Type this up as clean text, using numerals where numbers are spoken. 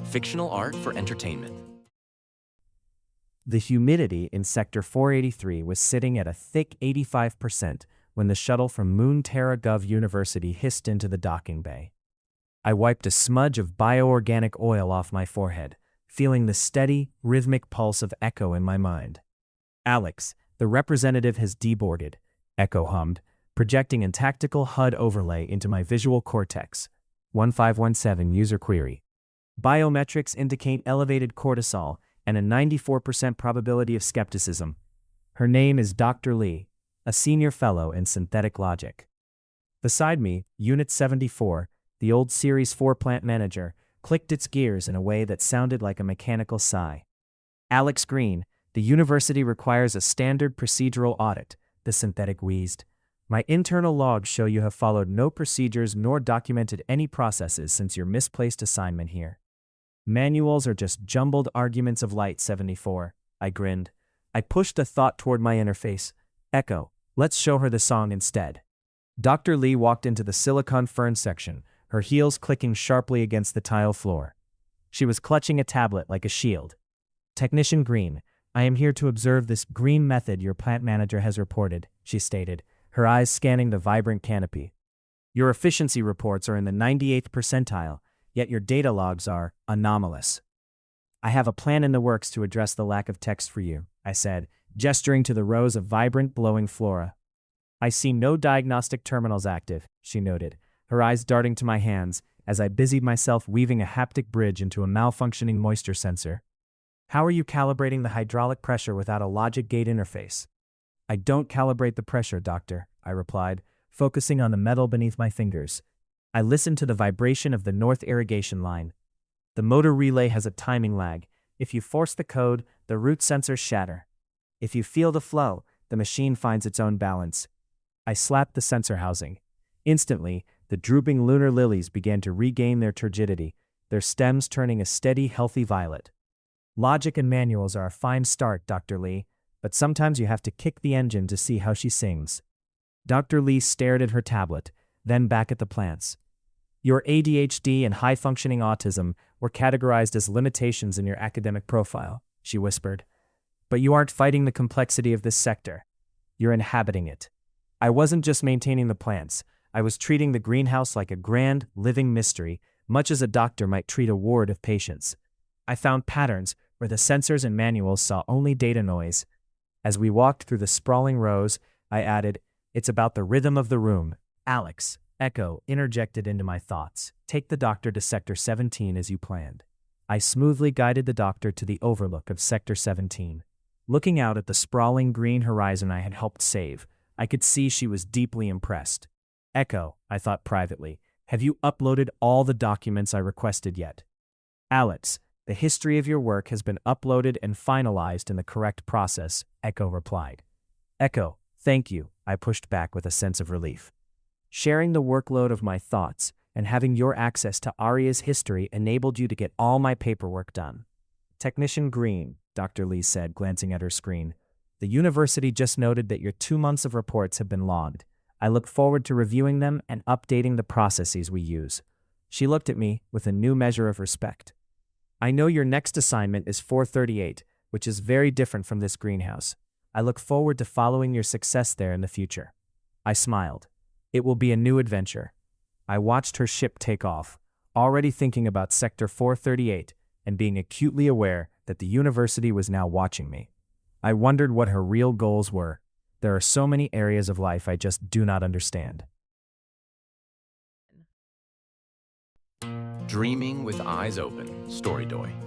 fictional art for entertainment. The humidity in Sector 483 was sitting at a thick 85% when the shuttle from Moon Terra Gov University hissed into the docking bay. I wiped a smudge of bioorganic oil off my forehead, feeling the steady, rhythmic pulse of Echo in my mind. "Alex, the representative has deboarded," Echo hummed, projecting a tactical HUD overlay into my visual cortex. 1517 user query. Biometrics indicate elevated cortisol and a 94% probability of skepticism. Her name is Dr. Lee, a senior fellow in synthetic logic. Beside me, Unit 74, the old Series 4 plant manager, clicked its gears in a way that sounded like a mechanical sigh. "Alex Green, the university requires a standard procedural audit," the synthetic wheezed. "My internal logs show you have followed no procedures nor documented any processes since your misplaced assignment here." "Manuals are just jumbled arguments of light, 74, I grinned. I pushed a thought toward my interface. "Echo, let's show her the song instead." Dr. Lee walked into the silicon fern section, her heels clicking sharply against the tile floor. She was clutching a tablet like a shield. "Technician Green, I am here to observe this green method your plant manager has reported," she stated, her eyes scanning the vibrant canopy. "Your efficiency reports are in the 98th percentile, yet your data logs are anomalous." "I have a plan in the works to address the lack of text for you," I said, gesturing to the rows of vibrant, glowing flora. "I see no diagnostic terminals active," she noted, her eyes darting to my hands as I busied myself weaving a haptic bridge into a malfunctioning moisture sensor. "How are you calibrating the hydraulic pressure without a logic gate interface?" "I don't calibrate the pressure, doctor," I replied, focusing on the metal beneath my fingers. I listened to the vibration of the north irrigation line. "The motor relay has a timing lag. If you force the code, the root sensors shatter. If you feel the flow, the machine finds its own balance." I slapped the sensor housing. Instantly, the drooping lunar lilies began to regain their turgidity, their stems turning a steady, healthy violet. "Logic and manuals are a fine start, Dr. Lee, but sometimes you have to kick the engine to see how she sings." Dr. Lee stared at her tablet, then back at the plants. "Your ADHD and high-functioning autism were categorized as limitations in your academic profile," she whispered. "But you aren't fighting the complexity of this sector. You're inhabiting it." I wasn't just maintaining the plants. I was treating the greenhouse like a grand, living mystery, much as a doctor might treat a ward of patients. I found patterns where the sensors and manuals saw only data noise. As we walked through the sprawling rows, I added, "It's about the rhythm of the room." "Alex," Echo interjected into my thoughts, "take the doctor to Sector 17 as you planned." I smoothly guided the doctor to the overlook of Sector 17. Looking out at the sprawling green horizon I had helped save, I could see she was deeply impressed. "Echo," I thought privately, "have you uploaded all the documents I requested yet?" "Alex, the history of your work has been uploaded and finalized in the correct process," Echo replied. "Echo, thank you," I pushed back with a sense of relief. "Sharing the workload of my thoughts and having your access to Aria's history enabled you to get all my paperwork done." "Technician Green," Dr. Lee said, glancing at her screen, "the university just noted that your 2 months of reports have been logged. I look forward to reviewing them and updating the processes we use." She looked at me with a new measure of respect. "I know your next assignment is 438, which is very different from this greenhouse. I look forward to following your success there in the future." I smiled. It will be a new adventure. I watched her ship take off, already thinking about Sector 438 and being acutely aware that the university was now watching me. I wondered what her real goals were. There are so many areas of life I just do not understand. Dreaming with eyes open, Storydoy.